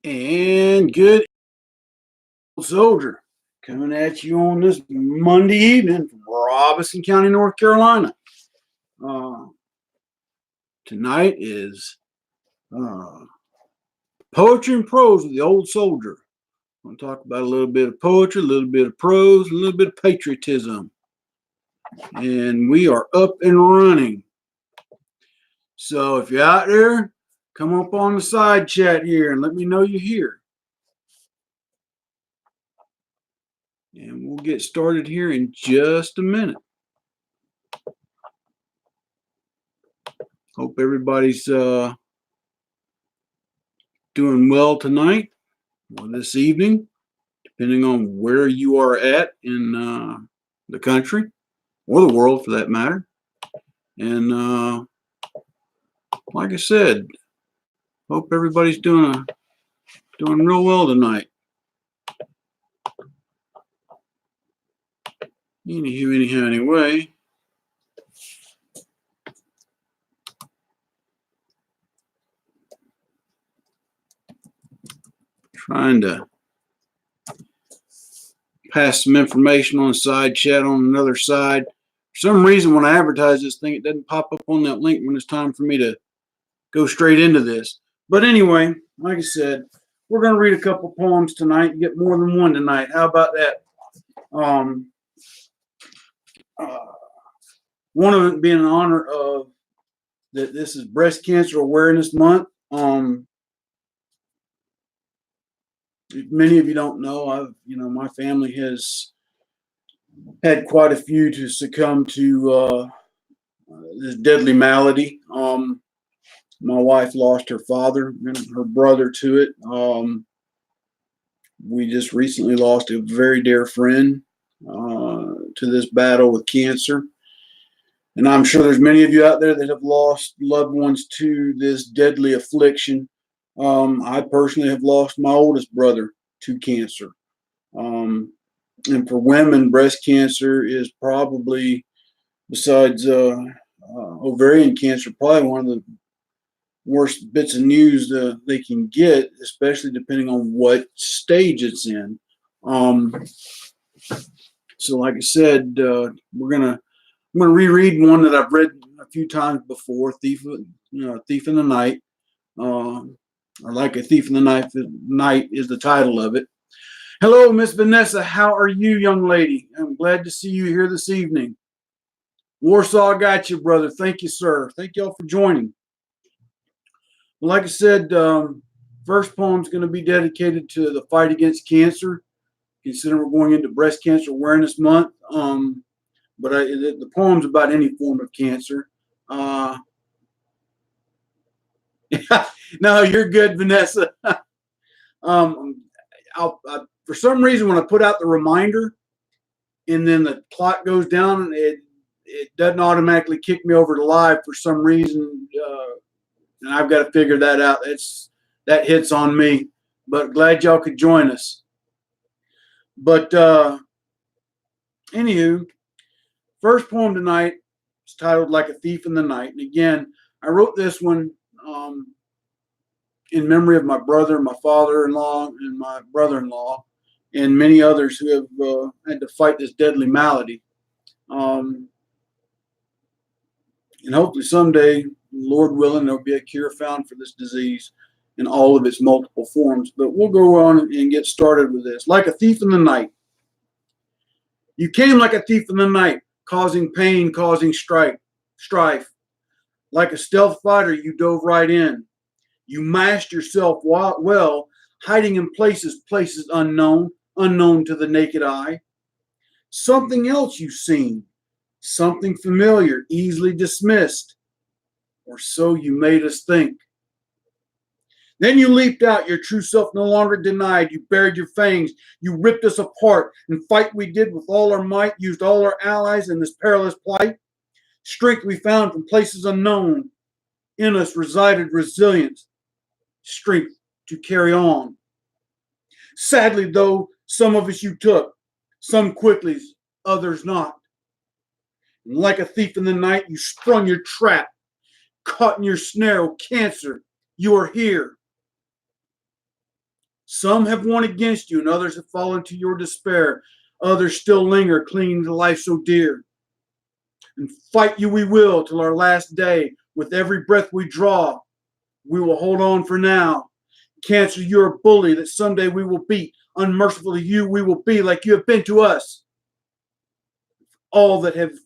And good soldier coming at you on this Monday evening from Robeson County, North Carolina. Uh, Tonight is poetry and prose with the old soldier. I'm going to talk about a little bit of poetry, a little bit of prose, a little bit of patriotism. And we are up and running. So if you're out there, come up on the side chat here and let me know you're here. And we'll get started here in just a minute. Hope everybody's doing well tonight or this evening, depending on where you are at in the country or the world for that matter. And like I said, hope everybody's doing real well tonight. Anyway. Trying to pass some information on the side chat on another side. For some reason, when I advertise this thing, it doesn't pop up on that link when it's time for me to go straight into this. But anyway, like I said, we're going to read a couple poems tonight and get more than one tonight. How about that? One of it being in honor of that this is Breast Cancer Awareness Month. Many of you don't know, my family has had quite a few to succumb to this deadly malady. My wife lost her father and her brother to it. We just recently lost a very dear friend to this battle with cancer. And I'm sure there's many of you out there that have lost loved ones to this deadly affliction. I personally have lost my oldest brother to cancer. And for women, breast cancer is probably, besides ovarian cancer, probably one of the worst bits of news they can get, especially depending on what stage it's in. So like I said, I'm gonna reread one that I've read a few times before, Thief in the Night, or Like a Thief in the Night is the title of it. Hello, Miss Vanessa. How are you, young lady? I'm glad to see you here this evening. Warsaw got you, brother. Thank you, sir. Thank you all for joining. Well, like I said, first poem is going to be dedicated to the fight against cancer, considering we're going into Breast Cancer Awareness Month. But the poem's about any form of cancer. No, you're good, Vanessa. For some reason, when I put out the reminder and then the clock goes down, it doesn't automatically kick me over to live for some reason. And I've got to figure that out. That hits on me. But glad y'all could join us. But anywho, first poem tonight is titled Like a Thief in the Night. And again, I wrote this one in memory of my brother, my father-in-law, and my brother-in-law, and many others who have had to fight this deadly malady. And hopefully someday, Lord willing, there'll be a cure found for this disease in all of its multiple forms. But we'll go on and get started with this. Like a thief in the night. You came like a thief in the night, causing pain, causing strife. Like a stealth fighter, you dove right in. You masked yourself well, hiding in places unknown to the naked eye. Something else you've seen, something familiar, easily dismissed, or so you made us think. Then you leaped out, your true self no longer denied. You bared your fangs, you ripped us apart, and fight we did with all our might, used all our allies in this perilous plight. Strength we found from places unknown. In us resided resilience, strength to carry on. Sadly, though, some of us you took, some quickly, others not. And like a thief in the night, you sprung your trap, caught in your snare, oh cancer, you are here. Some have won against you, and others have fallen to your despair. Others still linger, clinging to life so dear. And fight you we will till our last day. With every breath we draw, we will hold on for now. Cancer, you're a bully that someday we will beat. Unmerciful to you we will be, like you have been to us. All that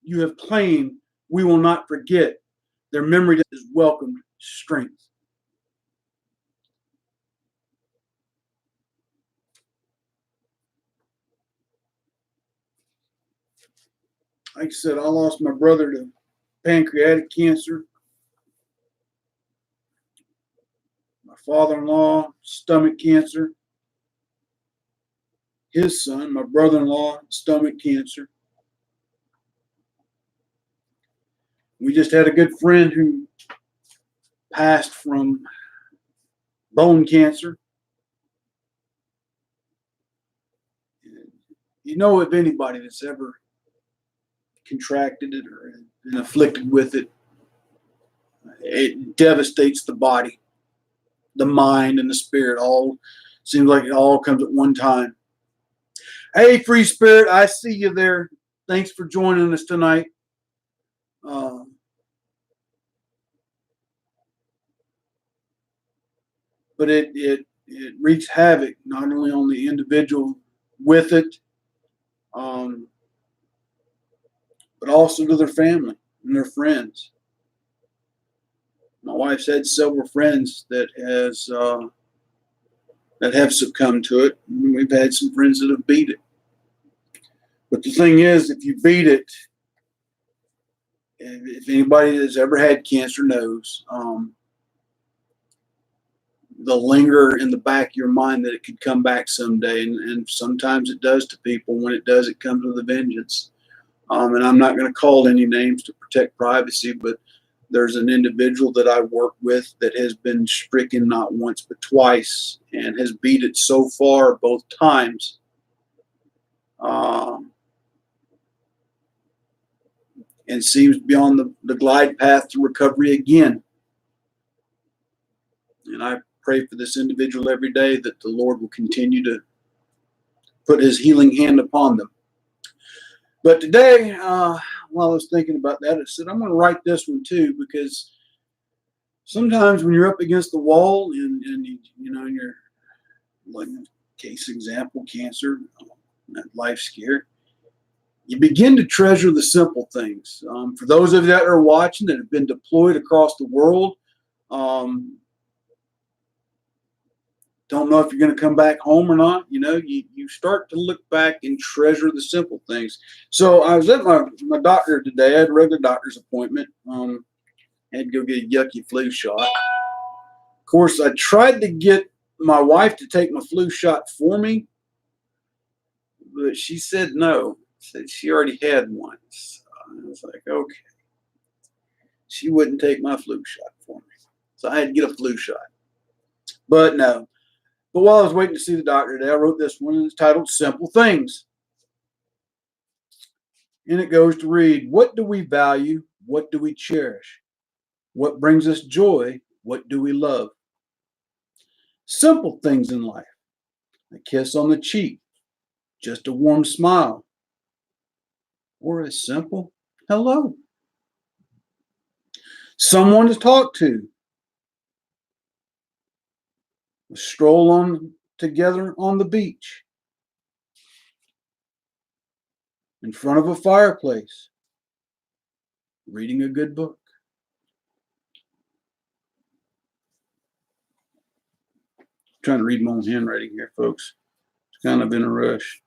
you have claimed, we will not forget. Their memory is welcomed strength. Like I said, I lost my brother to pancreatic cancer. My father-in-law, stomach cancer. His son, my brother-in-law, stomach cancer. We just had a good friend who passed from bone cancer. You know, if anybody that's ever contracted it or been afflicted with it, it devastates the body, the mind, and the spirit. All seems like it all comes at one time. Hey, Free Spirit, I see you there. Thanks for joining us tonight. But it wreaks havoc not only on the individual with it, but also to their family and their friends. My wife's had several friends that have succumbed to it. We've had some friends that have beat it. But the thing is, if you beat it, if anybody that's ever had cancer knows, they'll linger in the back of your mind that it could come back someday. And sometimes it does to people. When it does, it comes with a vengeance. And I'm not going to call any names to protect privacy, but there's an individual that I work with that has been stricken not once but twice and has beat it so far both times. And seems to be on the glide path to recovery again. And I pray for this individual every day that the Lord will continue to put his healing hand upon them. But today, while I was thinking about that, I said, I'm going to write this one too, because sometimes when you're up against the wall and you're, like case example, cancer, that life scare, you begin to treasure the simple things. For those of you that are watching that have been deployed across the world, don't know if you're going to come back home or not. You start to look back and treasure the simple things. So I was at my doctor today. I had a regular doctor's appointment. I had to go get a yucky flu shot. Of course, I tried to get my wife to take my flu shot for me, but she said no. Said she already had one. So I was like, okay. She wouldn't take my flu shot for me. So I had to get a flu shot. But no. But while I was waiting to see the doctor today, I wrote this one, and it's titled Simple Things. And it goes to read, what do we value? What do we cherish? What brings us joy? What do we love? Simple things in life. A kiss on the cheek, just a warm smile, or a simple hello. Someone to talk to. A stroll on together on the beach. In front of a fireplace. Reading a good book. I'm trying to read my own handwriting here, folks. It's kind of in a rush.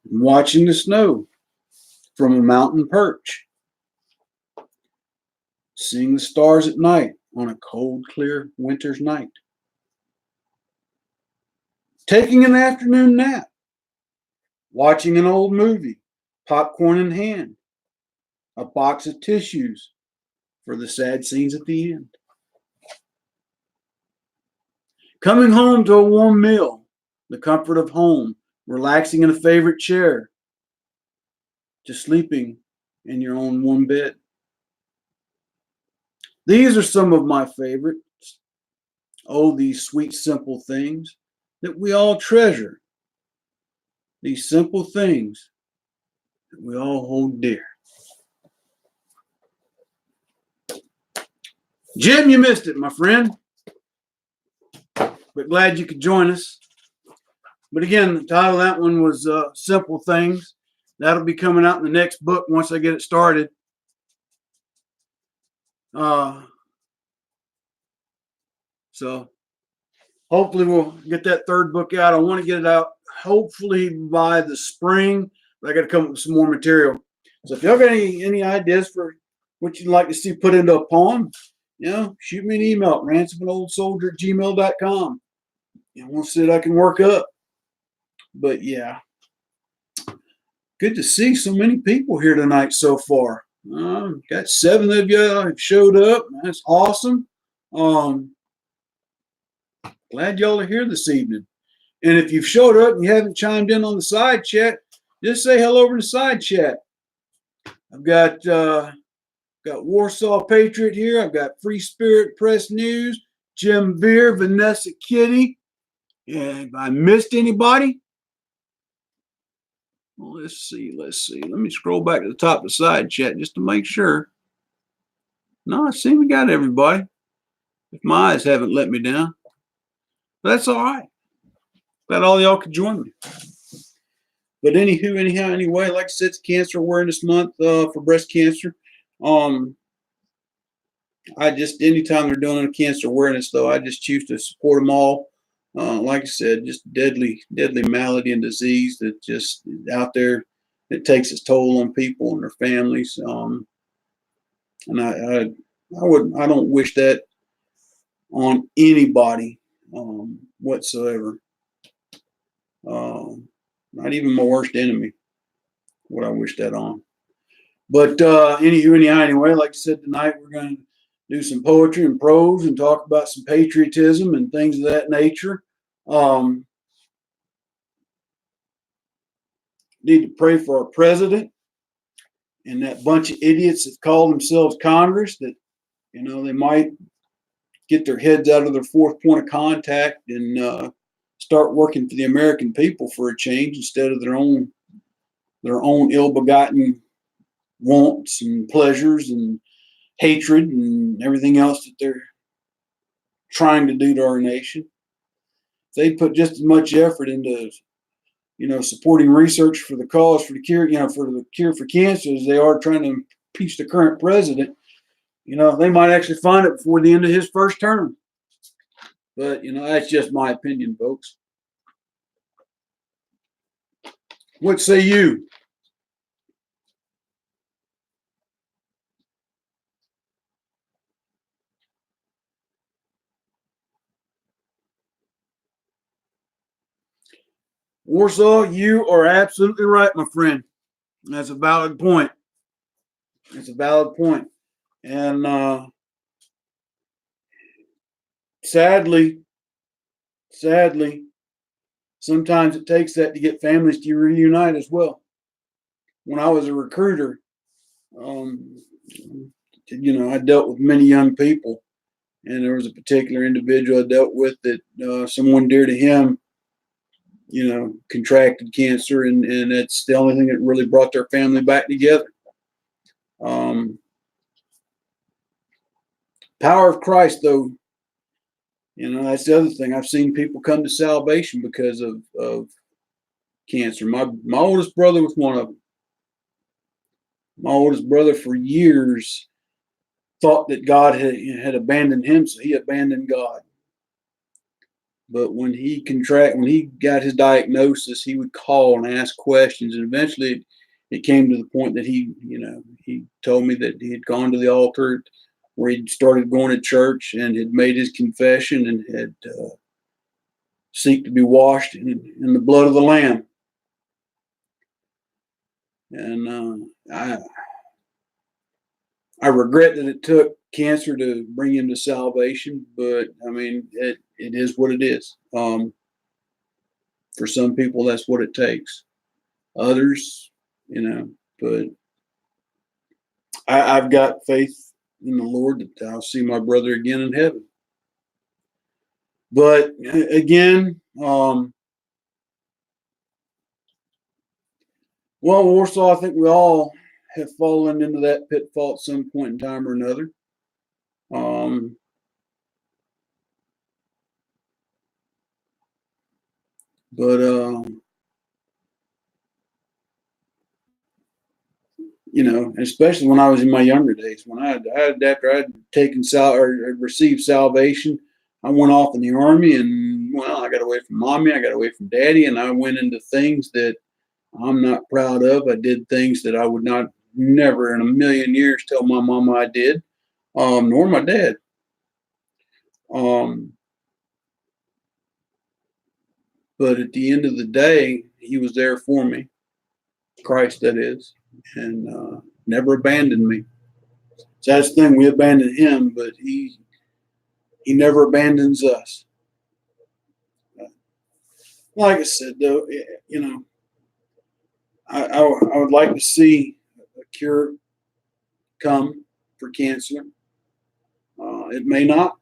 Watching the snow from a mountain perch. Seeing the stars at night on a cold, clear winter's night. Taking an afternoon nap. Watching an old movie, popcorn in hand. A box of tissues for the sad scenes at the end. Coming home to a warm meal, the comfort of home, relaxing in a favorite chair, to sleeping in your own warm bed. These are some of my favorites. Oh, these sweet, simple things that we all treasure. These simple things that we all hold dear. Jim, you missed it, my friend. But glad you could join us. But again, the title of that one was Simple Things. That'll be coming out in the next book once I get it started. So hopefully we'll get that third book out. I want to get it out hopefully by the spring. But I got to come up with some more material. So if y'all got any ideas for what you'd like to see put into a poem, shoot me an email at ransomanoldsoldier@gmail.com. And we'll see what I can work up. But yeah, good to see so many people here tonight so far. Got 7 of you have showed up. That's awesome. Glad y'all are here this evening. And if you've showed up and you haven't chimed in on the side chat, just say hello over the side chat. I've got Warsaw Patriot here. I've got Free Spirit Press News, Jim Beer, Vanessa Kitty. And if I missed anybody, well, let's see. Let me scroll back to the top of the side chat just to make sure. No, I see we got everybody. If my eyes haven't let me down. But that's all right. Glad all y'all could join me. But anyway, like I said, it's Cancer Awareness Month for breast cancer. Anytime they're doing a cancer awareness, though, I just choose to support them all. Like I said, just deadly malady and disease that just out there. It takes its toll on people and their families. And I don't wish that on anybody whatsoever. Not even my worst enemy would I wish that on. But anyway, like I said, tonight we're going to do some poetry and prose and talk about some patriotism and things of that nature. Need to pray for our president and that bunch of idiots that call themselves Congress, that they might get their heads out of their fourth point of contact and start working for the American people for a change instead of their own ill-begotten wants and pleasures and hatred and everything else that they're trying to do to our nation. If they put just as much effort into supporting research for the cause for the cure, for the cure for cancer as they are trying to impeach the current president, they might actually find it before the end of his first term. But that's just my opinion, folks. What say you? Warsaw, you are absolutely right, my friend. That's a valid point. It's a valid point. And sadly, sometimes it takes that to get families to reunite as well. When I was a recruiter, I dealt with many young people, and there was a particular individual I dealt with that someone dear to him, contracted cancer, and that's the only thing that really brought their family back together. Power of Christ, though, that's the other thing. I've seen people come to salvation because of cancer. My oldest brother was one of them. My oldest brother for years thought that God had abandoned him, so he abandoned God. But when he got his diagnosis, he would call and ask questions, and eventually it came to the point that he told me that he had gone to the altar where he'd started going to church and had made his confession and had seek to be washed in the blood of the Lamb. And I regret that it took cancer to bring him to salvation, but I mean, it is what it is. For some people, that's what it takes. Others, but I've got faith in the Lord that I'll see my brother again in heaven. But again, well, Warsaw, I think we all have fallen into that pitfall at some point in time or another. Um, but you know, especially when I was in my younger days, when after I'd taken or received salvation, I went off in the army, and well, I got away from mommy, I got away from daddy, and I went into things that I'm not proud of. I did things that I would not never in a million years tell my mama I did, nor my dad. Um, but at the end of the day, he was there for me, Christ that is, and never abandoned me. So that's the thing, we abandoned him, but he never abandons us. Like I said, though, you know, I would like to see a cure come for cancer. It may not.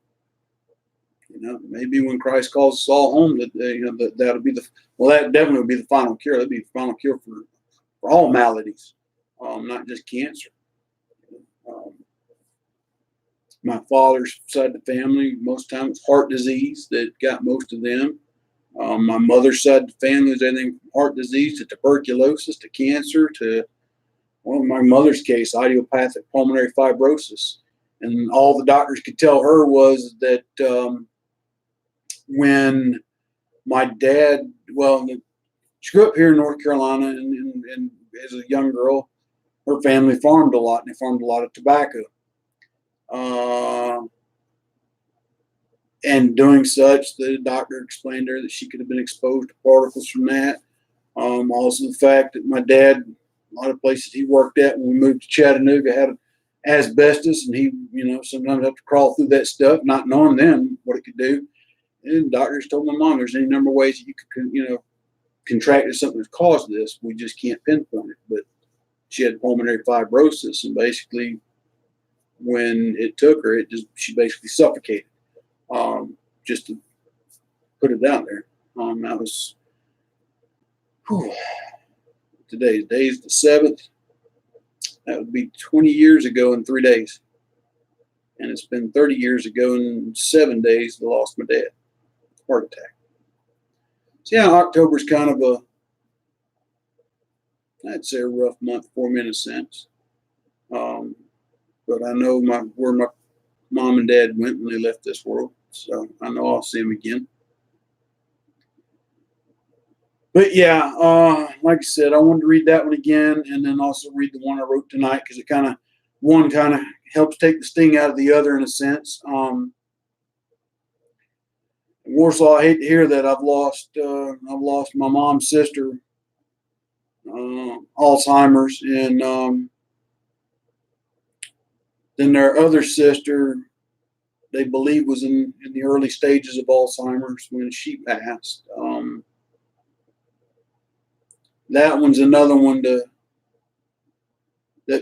You know, maybe when Christ calls us all home, that you know that'll be that definitely would be the final cure. That'd be the final cure for all maladies, not just cancer. Um, my father's side of the family, most of the time it's heart disease that got most of them. My mother's side of the family is anything from heart disease to tuberculosis to cancer to, well, in my mother's case, idiopathic pulmonary fibrosis. And all the doctors could tell her was that when my dad, well, she grew up here in North Carolina, and as a young girl, her family farmed a lot, and they farmed a lot of tobacco. And doing such, the doctor explained to her that she could have been exposed to particles from that. Also, the fact that my dad, a lot of places he worked at when we moved to Chattanooga, had asbestos, and he, you know, sometimes have to crawl through that stuff, not knowing then what it could do. And doctors told my mom there's any number of ways that you could, you know, contract something that caused this. We just can't pinpoint it. But she had pulmonary fibrosis, and basically, when it took her, she basically suffocated. Just to put it out there. That was whew, day's the 7th. That would be 20 years ago in 3 days. And it's been 30 years ago in 7 days I lost my dad. Heart attack. So yeah, October's kind of I'd say a rough month for me in a sense. But I know where my mom and dad went when they left this world. So I know I'll see them again. But yeah, like I said, I wanted to read that one again, and then also read the one I wrote tonight, because one kind of helps take the sting out of the other in a sense. Warsaw, I hate to hear that I've lost my mom's sister, Alzheimer's, and then their other sister, they believe was in the early stages of Alzheimer's when she passed. That one's another one that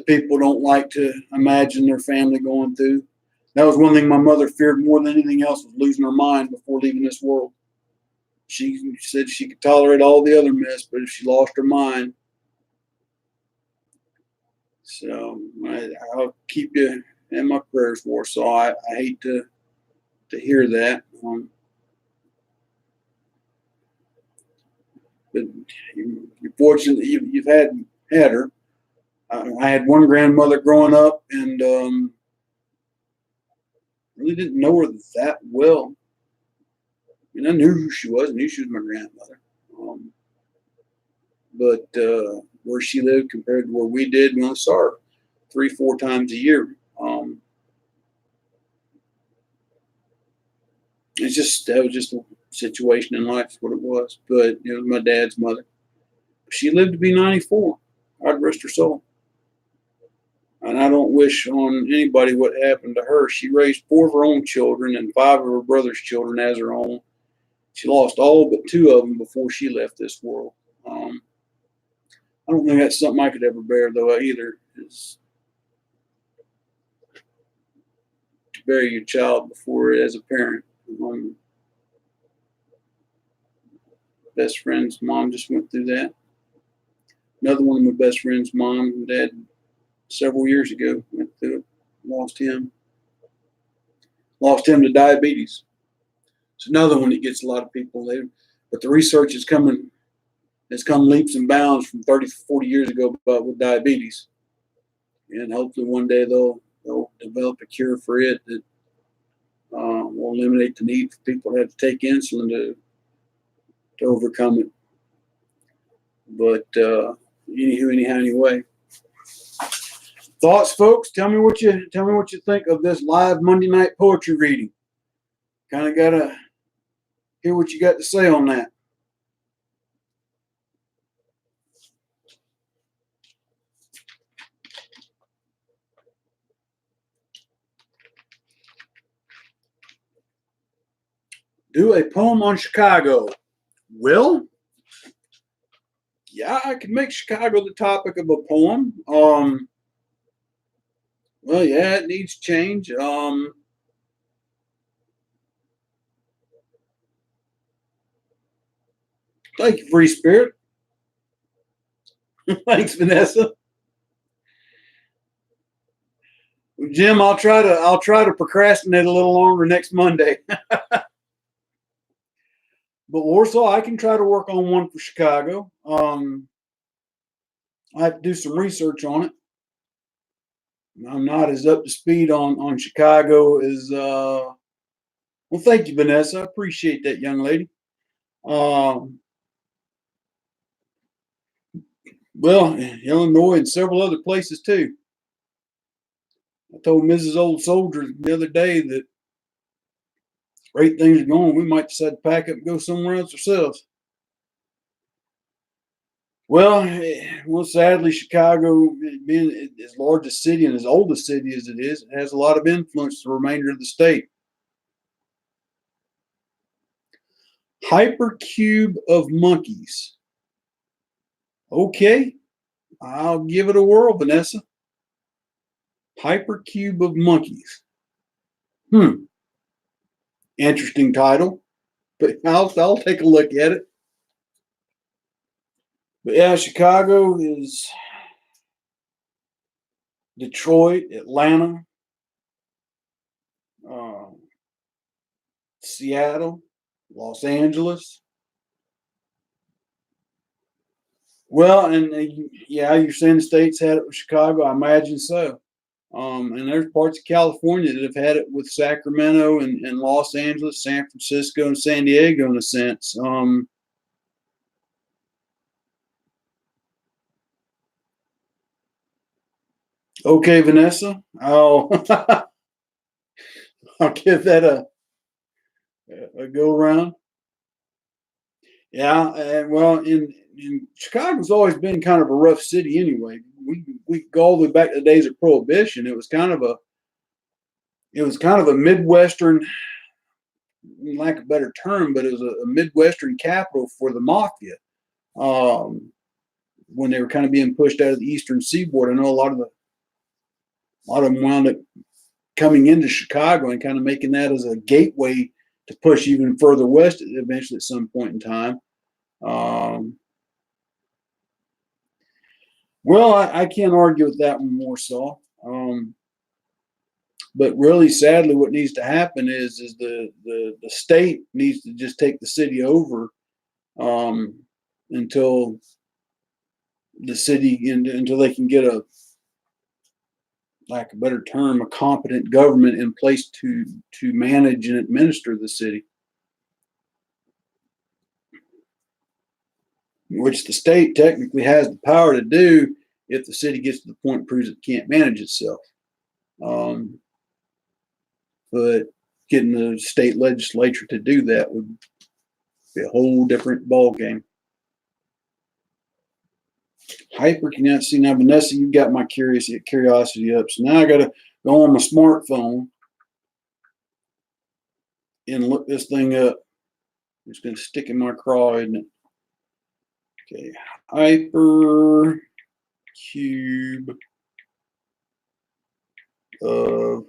people don't like to imagine their family going through. That was one thing my mother feared more than anything else, was losing her mind before leaving this world. She said she could tolerate all the other mess, but if she lost her mind, so I'll keep you in my prayers, Warsaw. I hate to hear that. But you're fortunate that you've had her. I had one grandmother growing up, and really didn't know her that well. And I knew who she was. I knew she was my grandmother. But where she lived compared to where we did, we only saw her 3-4 times a year. That was just a situation in life, is what it was. But it was my dad's mother. She lived to be 94. God rest her soul. And I don't wish on anybody what happened to her. She raised 4 of her own children and 5 of her brother's children as her own. She lost all but 2 of them before she left this world. I don't think that's something I could ever bear, though, either. bury your child before as a parent. Best friend's mom just went through that. Another one of my best friend's mom and dad several years ago went through it. Lost him to diabetes. It's another one that gets a lot of people there. But the research is coming, has come leaps and bounds from 30, 40 years ago about with diabetes. And hopefully one day they'll develop a cure for it that will eliminate the need for people to have to take insulin to overcome it. But anyway. Thoughts, folks? Tell me what you think of this live Monday night poetry reading. Kind of gotta hear what you got to say on that. Do a poem on Chicago. Well, yeah, I could make Chicago the topic of a poem. Well, yeah, it needs change. Thank you, Free Spirit. Thanks, Vanessa. Jim, I'll try to procrastinate a little longer next Monday. But Warsaw, I can try to work on one for Chicago. I have to do some research on it. I'm not as up to speed on Chicago as well. Thank you, Vanessa. I appreciate that, young lady. Well, Illinois and several other places too. I told Mrs. Old Soldier the other day that great things are going. We might decide to pack up and go somewhere else ourselves. Well, sadly, Chicago, being as large a city and as old a city as it is, it has a lot of influence to the remainder of the state. Hypercube of monkeys. Okay, I'll give it a whirl, Vanessa. Hypercube of monkeys. Interesting title, but I'll take a look at it. But yeah, Chicago is Detroit, Atlanta, Seattle, Los Angeles. Well, and yeah, you're saying the states had it with Chicago. I imagine so. And there's parts of California that have had it with Sacramento and Los Angeles, San Francisco, and San Diego in a sense. Okay, Vanessa, I'll I'll give that a go around. Yeah, and well, in Chicago's always been kind of a rough city anyway. We go all the way back to the days of Prohibition. It was kind of a Midwestern, lack of a better term, but it was a Midwestern capital for the mafia. When they were kind of being pushed out of the Eastern Seaboard, I know a lot of them wound up coming into Chicago and kind of making that as a gateway to push even further west eventually at some point in time. Well, I can't argue with that one more so. But really, sadly, what needs to happen is the state needs to just take the city over until the city until they can get a, like a better term, a competent government in place to manage and administer the city, which the state technically has the power to do if the city gets to the point and proves it can't manage itself. But getting the state legislature to do that would be a whole different ball game. Hyper, can you see now, Vanessa? You got my curiosity up. So now I got to go on my smartphone and look this thing up. It's going to stick in my craw, isn't it? Okay, hyper cube of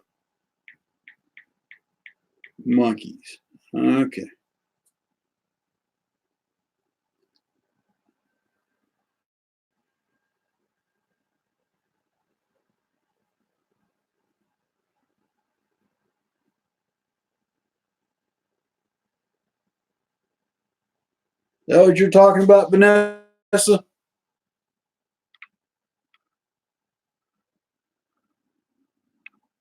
Monkeys. Okay. Is that what you're talking about, Vanessa?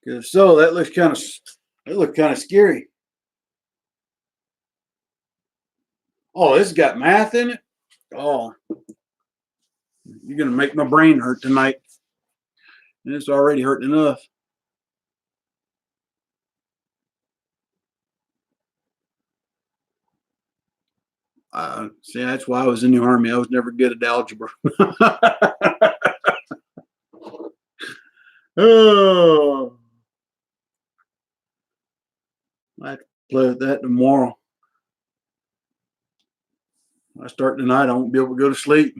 Because so that looks kind of scary. Oh, this has got math in it. Oh, you're gonna make my brain hurt tonight, and it's already hurting enough. See, that's why I was in the army. I was never good at algebra. Oh, I have to play with that tomorrow. I start tonight, I won't be able to go to sleep.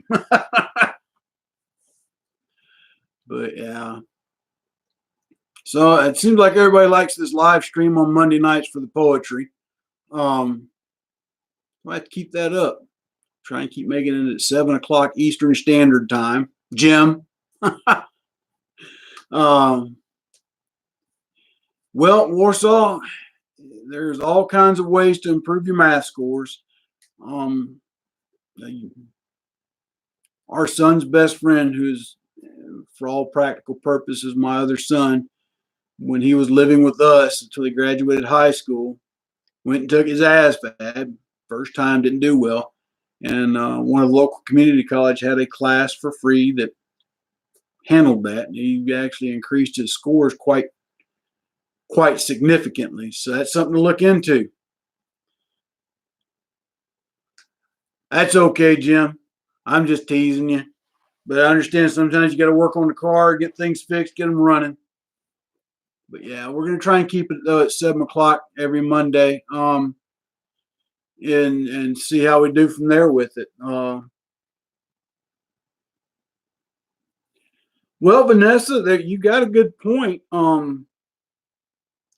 But yeah. So it seems like everybody likes this live stream on Monday nights for the poetry. I have to keep that up. Try and keep making it at 7 o'clock Eastern Standard Time. Jim. um, well, Warsaw, there's all kinds of ways to improve your math scores. Um, our son's best friend, who's for all practical purposes my other son, when he was living with us until he graduated high school, went and took his ASVAB. First time, didn't do well. And one of the local community college had a class for free that handled that. He actually increased his scores quite significantly. So that's something to look into. That's okay, Jim. I'm just teasing you. But I understand sometimes you got to work on the car, get things fixed, get them running. But yeah, we're going to try and keep it though at 7 o'clock every Monday. And see how we do from there with it. Well, Vanessa, you got a good point. When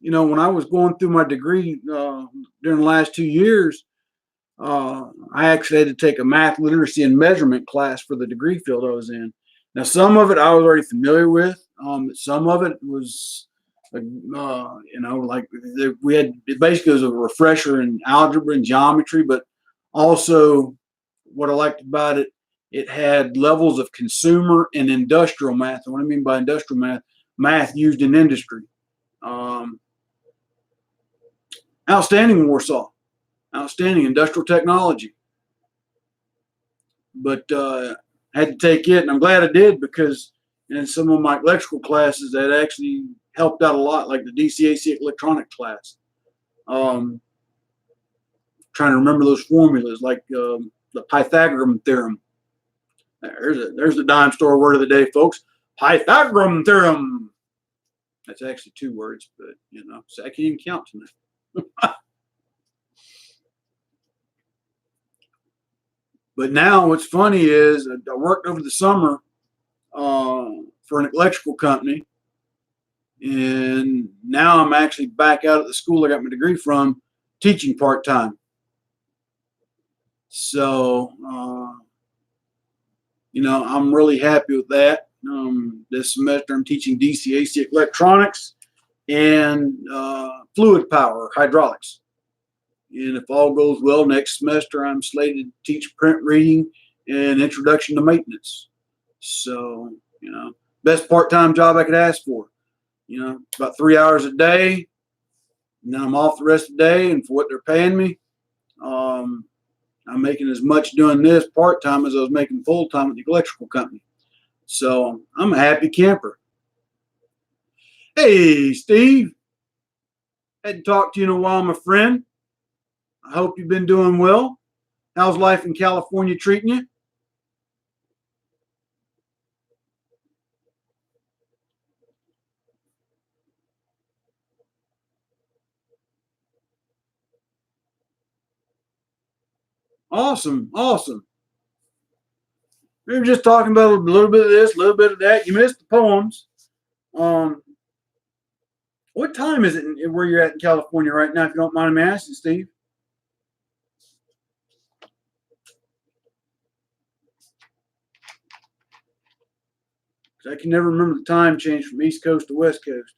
I was going through my degree during the last 2 years, I actually had to take a math literacy and measurement class for the degree field I was in. Now, some of it I was already familiar with. Some of it was, like we had, it basically was a refresher in algebra and geometry, but also what I liked about it, it had levels of consumer and industrial math. And what I mean by industrial math, math used in industry. Um, Outstanding, Warsaw. Outstanding industrial technology. But I had to take it, and I'm glad I did because in some of my electrical classes that actually helped out a lot, like the DCAC electronic class. Trying to remember those formulas, like the Pythagorean theorem. There's the dime store word of the day, folks. Pythagorean theorem. That's actually 2 words, but so I can't even count tonight. But now what's funny is I worked over the summer for an electrical company, and now I'm actually back out at the school I got my degree from, teaching part time. So, I'm really happy with that. This semester I'm teaching DCAC electronics and fluid power, hydraulics. And if all goes well, next semester I'm slated to teach print reading and introduction to maintenance. So, best part-time job I could ask for. About 3 hours a day, and then I'm off the rest of the day. And for what they're paying me, I'm making as much doing this part-time as I was making full-time at the electrical company. So I'm a happy camper. Hey, Steve. Hadn't talked to you in a while, my friend. I hope you've been doing well. How's life in California treating you? Awesome, awesome. We were just talking about a little bit of this, a little bit of that. You missed the poems. Um, What time is it where you're at in California right now, if you don't mind me asking, Steve? Because I can never remember the time change from East Coast to West Coast.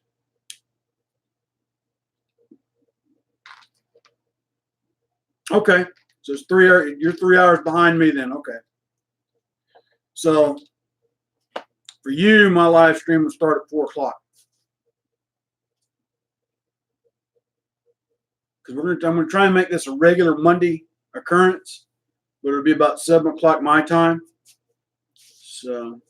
Okay, so it's 3 hours. You're 3 hours behind me then. Okay. So for you, my live stream will start at 4 o'clock. Because I'm going to try and make this a regular Monday occurrence, but it'll be about 7 o'clock my time. So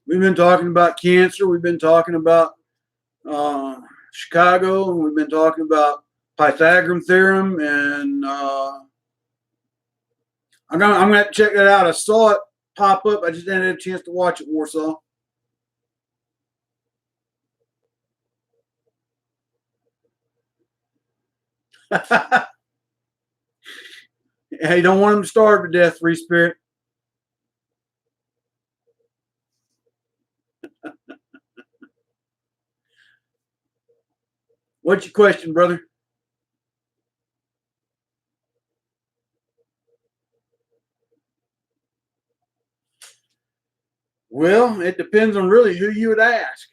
we've been talking about cancer. We've been talking about Chicago, and we've been talking about Pythagorean theorem, and I'm gonna have to check that out. I saw it pop up. I just didn't have a chance to watch it, Warsaw. Hey, don't want them to starve to death, free spirit. What's your question, brother? Well, it depends on really who you would ask.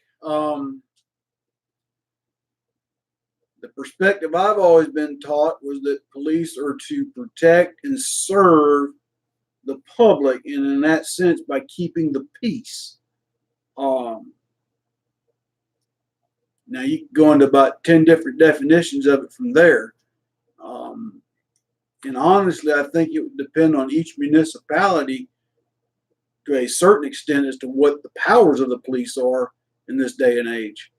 The perspective I've always been taught was that police are to protect and serve the public, and in that sense, by keeping the peace. Um, Now you can go into about 10 different definitions of it from there. Um, and honestly, I think it would depend on each municipality to a certain extent as to what the powers of the police are in this day and age.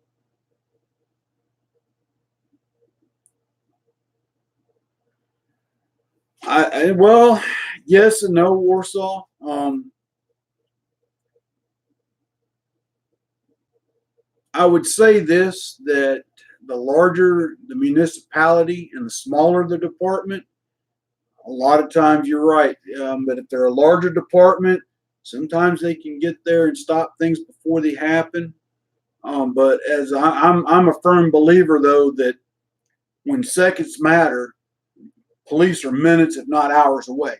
Well, yes and no, Warsaw. I would say this, that the larger the municipality and the smaller the department, a lot of times you're right. But if they're a larger department, sometimes they can get there and stop things before they happen. But as I'm a firm believer, though, that when seconds matter, police are minutes, if not hours, away.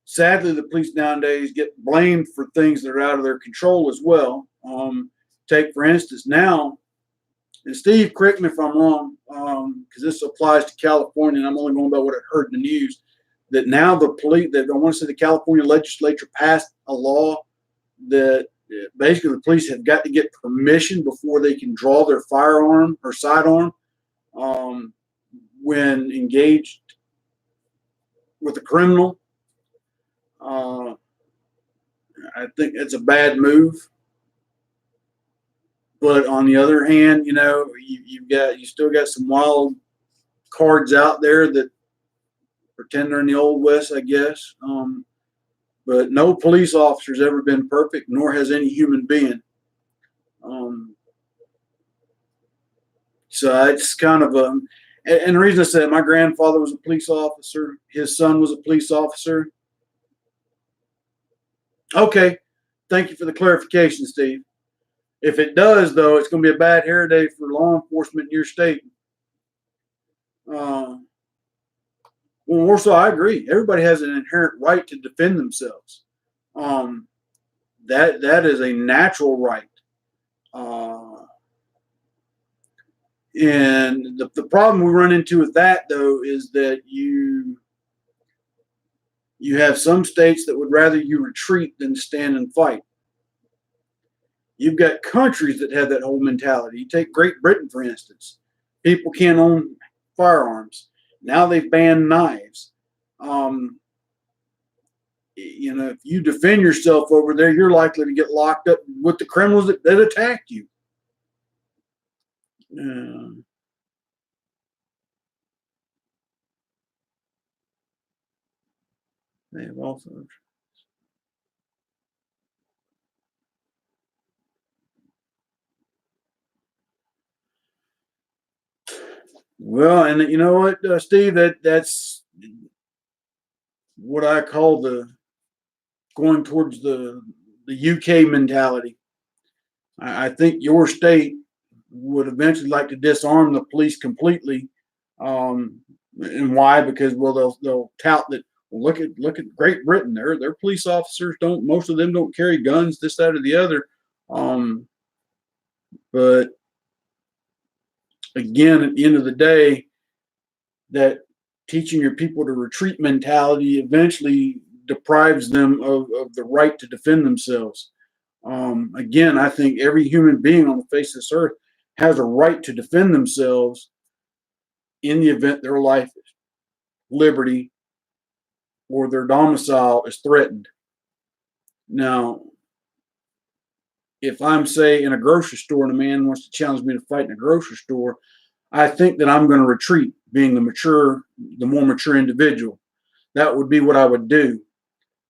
Sadly, the police nowadays get blamed for things that are out of their control as well. Take, for instance, now, and Steve, correct me if I'm wrong, because this applies to California, and I'm only going by what I heard in the news, that now the police, that I want to say the California legislature passed a law that basically the police have got to get permission before they can draw their firearm or sidearm when engaged with a criminal. I think it's a bad move. But on the other hand, you still got some wild cards out there that pretend they're in the old west, I guess. But no police officer's ever been perfect, nor has any human being. So it's kind of a, and the reason I said my grandfather was a police officer, his son was a police officer. Okay, thank you for the clarification, Steve. If it does, though, it's going to be a bad hair day for law enforcement in your state. Well, Warsaw, I agree. Everybody has an inherent right to defend themselves. That is a natural right. And the problem we run into with that, though, is that you have some states that would rather you retreat than stand and fight. You've got countries that have that whole mentality. You take Great Britain, for instance. People can't own firearms. Now they've banned knives. If you defend yourself over there, you're likely to get locked up with the criminals that attacked you. They have also. Well, and you know what, Steve, that's what I call the going towards the UK mentality. I think your state would eventually like to disarm the police completely. And why? Because well, they'll tout that. Well, look at Great Britain. Their police officers don't. Most of them don't carry guns. This, that, or the other. Um, but again, at the end of the day, that teaching your people to retreat mentality eventually deprives them of the right to defend themselves. Again, I think every human being on the face of this earth has a right to defend themselves in the event their life, liberty, or their domicile is threatened. Now, if I'm, say, in a grocery store and a man wants to challenge me to fight in a grocery store, I think that I'm going to retreat, being the more mature individual. That would be what I would do.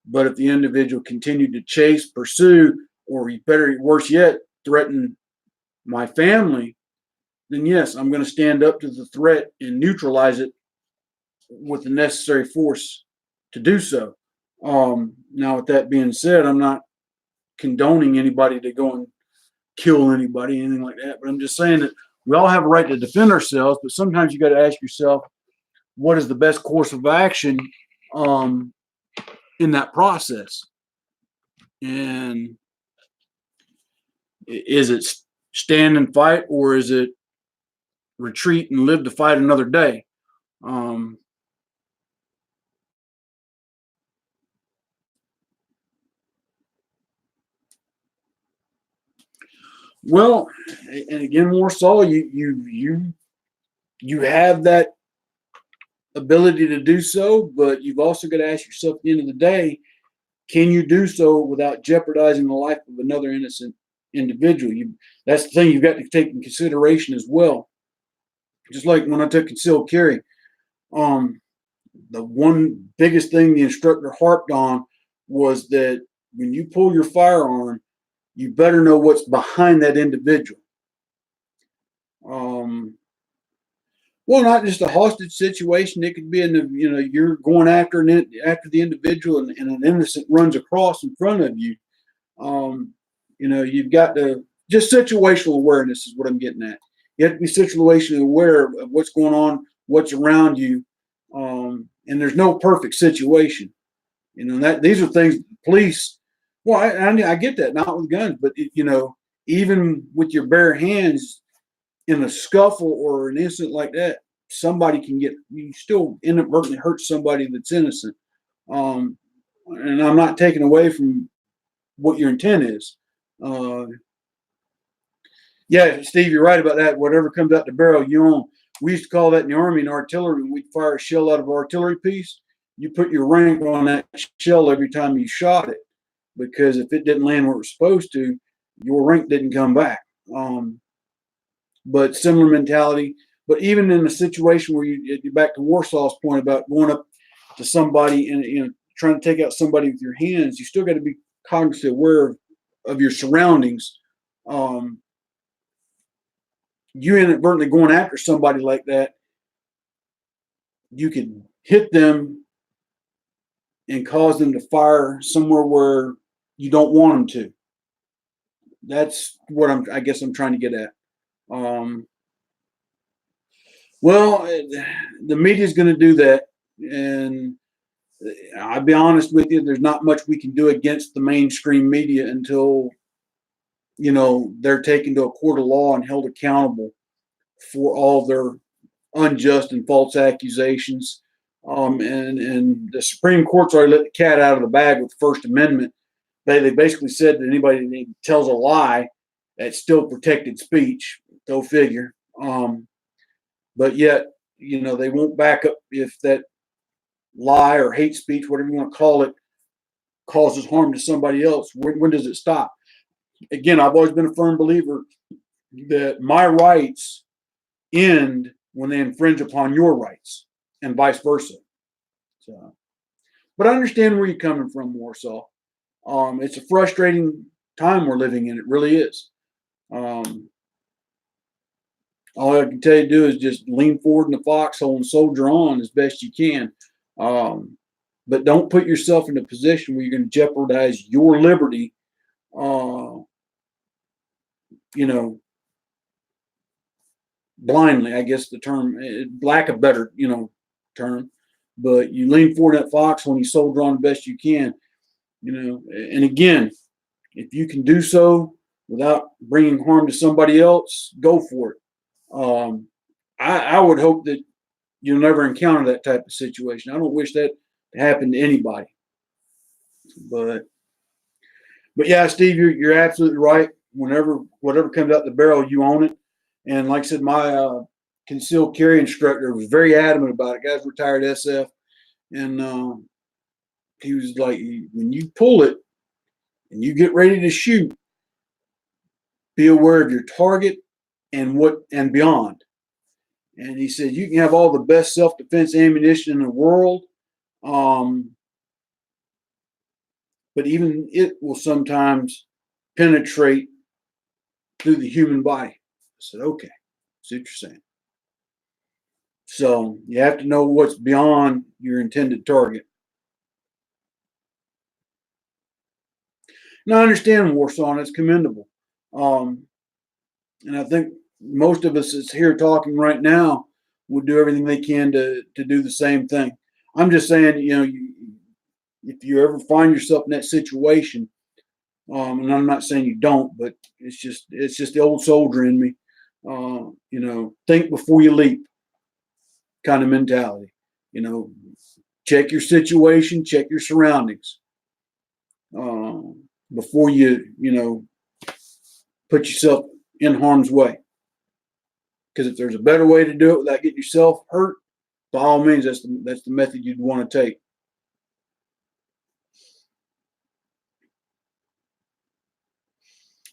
But if the individual continued to chase, pursue, or better, worse yet, threaten my family, then yes, I'm going to stand up to the threat and neutralize it with the necessary force to do so. Now, with that being said, I'm not condoning anybody to go and kill anybody, anything like that. But I'm just saying that we all have a right to defend ourselves, but sometimes you got to ask yourself, what is the best course of action in that process? And is it stand and fight, or is it retreat and live to fight another day? Well, and again, Warsaw, you have that ability to do so, but you've also got to ask yourself at the end of the day, can you do so without jeopardizing the life of another innocent individual? That's the thing you've got to take in consideration as well. Just like when I took concealed carry, um, the one biggest thing the instructor harped on was that when you pull your firearm, you better know what's behind that individual. Um, well, not just a hostage situation. It could be in the, you're going after the individual, and an innocent runs across in front of you. You've got to just situational awareness is what I'm getting at. You have to be situationally aware of what's going on, what's around you, and there's no perfect situation. That these are things police. Well, I get that, not with guns, but even with your bare hands in a scuffle or an incident like that, somebody can you still inadvertently hurt somebody that's innocent. And I'm not taking away from what your intent is. Yeah, Steve, you're right about that. Whatever comes out the barrel, you own. We used to call that in the Army and artillery. When we'd fire a shell out of an artillery piece, you put your rank on that shell every time you shot it, because if it didn't land where it was supposed to, your rank didn't come back. But similar mentality. But even in a situation where you're back to Warsaw's point about going up to somebody and trying to take out somebody with your hands, you still got to be cognizant, aware of your surroundings. You inadvertently going after somebody like that, you could hit them and cause them to fire somewhere where you don't want them to. That's what I guess I'm trying to get at. Well, the media is going to do that, and I'll be honest with you. There's not much we can do against the mainstream media until they're taken to a court of law and held accountable for all their unjust and false accusations. And the Supreme Court's already let the cat out of the bag with the First Amendment. They basically said that anybody that tells a lie, that's still protected speech. Go figure. But yet, they won't back up if that lie or hate speech, whatever you want to call it, causes harm to somebody else. When does it stop? Again, I've always been a firm believer that my rights end when they infringe upon your rights, and vice versa. So, but I understand where you're coming from, Warsaw. It's a frustrating time we're living in. It really is. All I can tell you to do is just lean forward in the foxhole and soldier on as best you can. but don't put yourself in a position where you're going to jeopardize your liberty, uh, you know, blindly, I guess the term, lack of better, term. But you lean forward that fox when you soldier on the best you can, And again, if you can do so without bringing harm to somebody else, go for it. I would hope that you'll never encounter that type of situation. I don't wish that to happen to anybody. But yeah, Steve, you're absolutely right. Whenever whatever comes out the barrel, you own it. And like I said, my concealed carry instructor was very adamant about it. Guy's retired SF, and he was like, when you pull it and you get ready to shoot, be aware of your target and beyond. And he said you can have all the best self-defense ammunition in the world, but even it will sometimes penetrate through the human body. I said, okay, see what you're saying. So you have to know what's beyond your intended target. Now, I understand Warsaw, and it's commendable. And I think most of us that's here talking right now would do everything they can to do the same thing. I'm just saying, if you ever find yourself in that situation, and I'm not saying you don't, but it's just the old soldier in me. Think before you leap kind of mentality. Check your situation, check your surroundings before you put yourself in harm's way. Because if there's a better way to do it without getting yourself hurt, by all means, that's the method you'd want to take.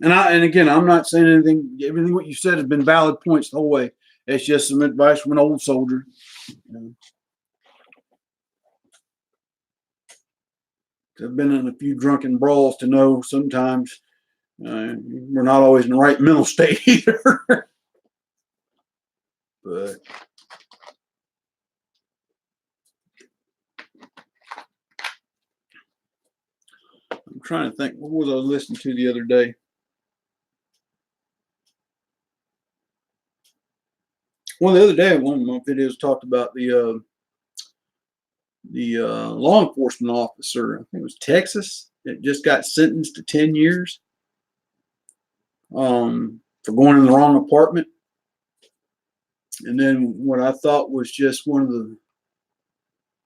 And again, I'm not saying anything. Everything what you said has been valid points the whole way. It's just some advice from an old soldier. I've been in a few drunken brawls to know sometimes we're not always in the right mental state either. But I'm trying to think, what was I listening to the other day? Well, the other day, one of my videos talked about the law enforcement officer. I think it was Texas that just got sentenced to 10 years for going in the wrong apartment. And then what I thought was just one of the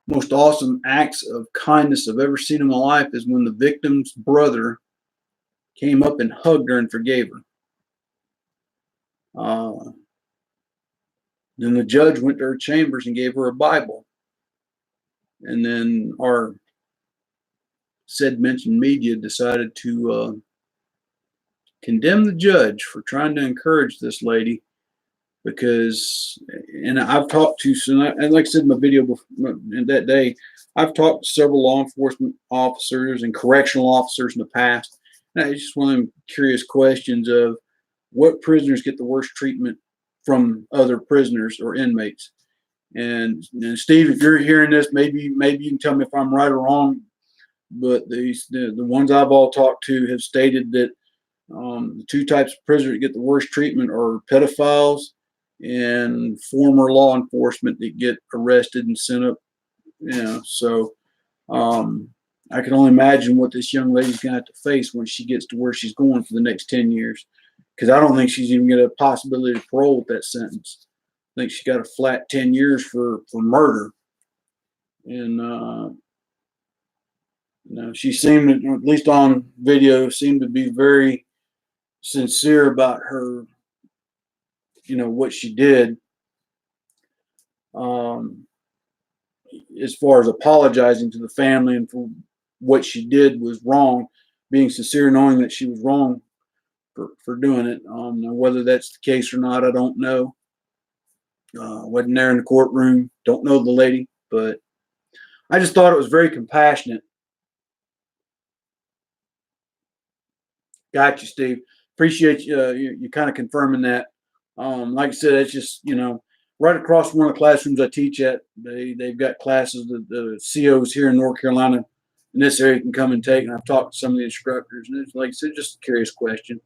most awesome acts of kindness I've ever seen in my life is when the victim's brother came up and hugged her and forgave her. Then the judge went to her chambers and gave her a Bible. And then our said mentioned media decided to condemn the judge for trying to encourage this lady because, and I've talked to, and like I said in my video that day, I've talked to several law enforcement officers and correctional officers in the past. And it's just one of them curious questions of what prisoners get the worst treatment from other prisoners or inmates. And Steve, if you're hearing this, maybe you can tell me if I'm right or wrong. But the ones I've all talked to have stated that the two types of prisoners that get the worst treatment are pedophiles and former law enforcement that get arrested and sent up. So I can only imagine what this young lady's going to have to face when she gets to where she's going for the next 10 years. Because I don't think she's even got a possibility of parole with that sentence. I think she got a flat 10 years for murder. And she seemed, at least on video, seemed to be very sincere about her, what she did. As far as apologizing to the family and for what she did was wrong, being sincere, knowing that she was wrong for doing it. Now whether that's the case or not, I don't know. Wasn't there in the courtroom. Don't know the lady, but I just thought it was very compassionate. Got you, Steve. Appreciate you kind of confirming that. Like I said, it's just, right across from one of the classrooms I teach at. They've got classes that the COs here in North Carolina in this area can come and take. And I've talked to some of the instructors, and it's like I said, just a curious question.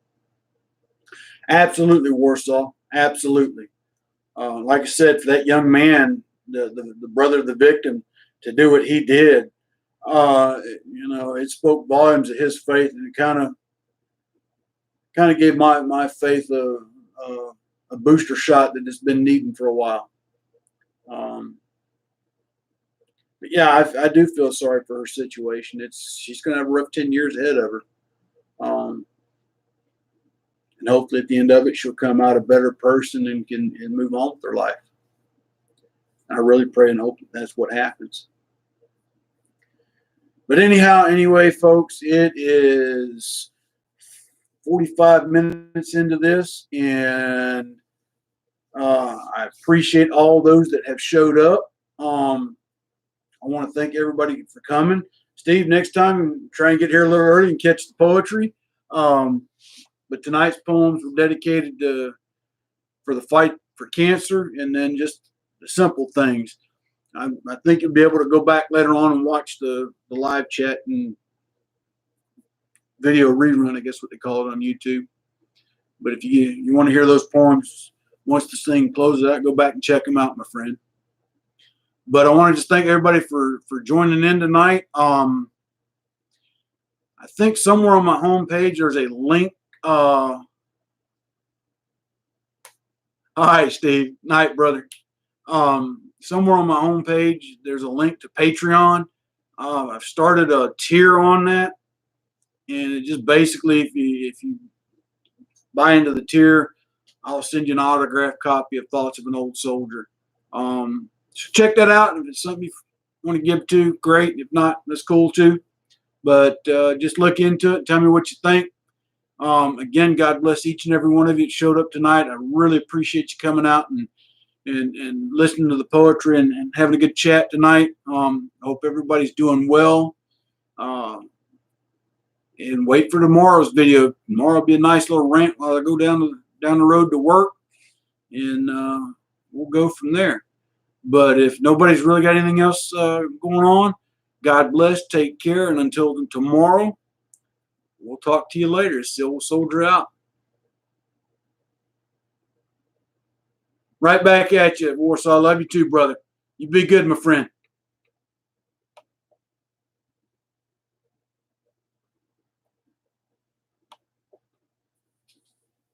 Absolutely, Warsaw. Absolutely. Like I said, for that young man, the brother of the victim, to do what he did, it spoke volumes of his faith, and it kind of gave my faith a booster shot that it's been needing for a while. But yeah, I do feel sorry for her situation. She's going to have a rough 10 years ahead of her. And hopefully at the end of it, she'll come out a better person and can move on with her life. I really pray and hope that's what happens. But anyway, folks, it is 45 minutes into this, and I appreciate all those that have showed up. I want to thank everybody for coming. Steve, next time, try and get here a little early and catch the poetry. But tonight's poems were dedicated for the fight for cancer, and then just the simple things. I think you'll be able to go back later on and watch the live chat and video rerun, I guess what they call it on YouTube. But if you want to hear those poems, once this thing closes out, go back and check them out, my friend. But I want to just thank everybody for joining in tonight. I think somewhere on my homepage there's a link. All right, Steve. Night, brother. Somewhere on my homepage there's a link to Patreon. I've started a tier on that, and it just basically, if you buy into the tier, I'll send you an autographed copy of Thoughts of an Old Soldier. So check that out. If it's something you want to give to, great. If not, that's cool too. But just look into it. Tell me what you think. Again, God bless each and every one of you that showed up tonight. I really appreciate you coming out and listening to the poetry and having a good chat tonight. I hope everybody's doing well. And wait for tomorrow's video. Tomorrow will be a nice little rant while I go down the road to work, and we'll go from there. But if nobody's really got anything else going on, God bless, take care, and until tomorrow, we'll talk to you later. Silver Soldier out. Right back at you, Warsaw. Love you too, brother. You be good, my friend.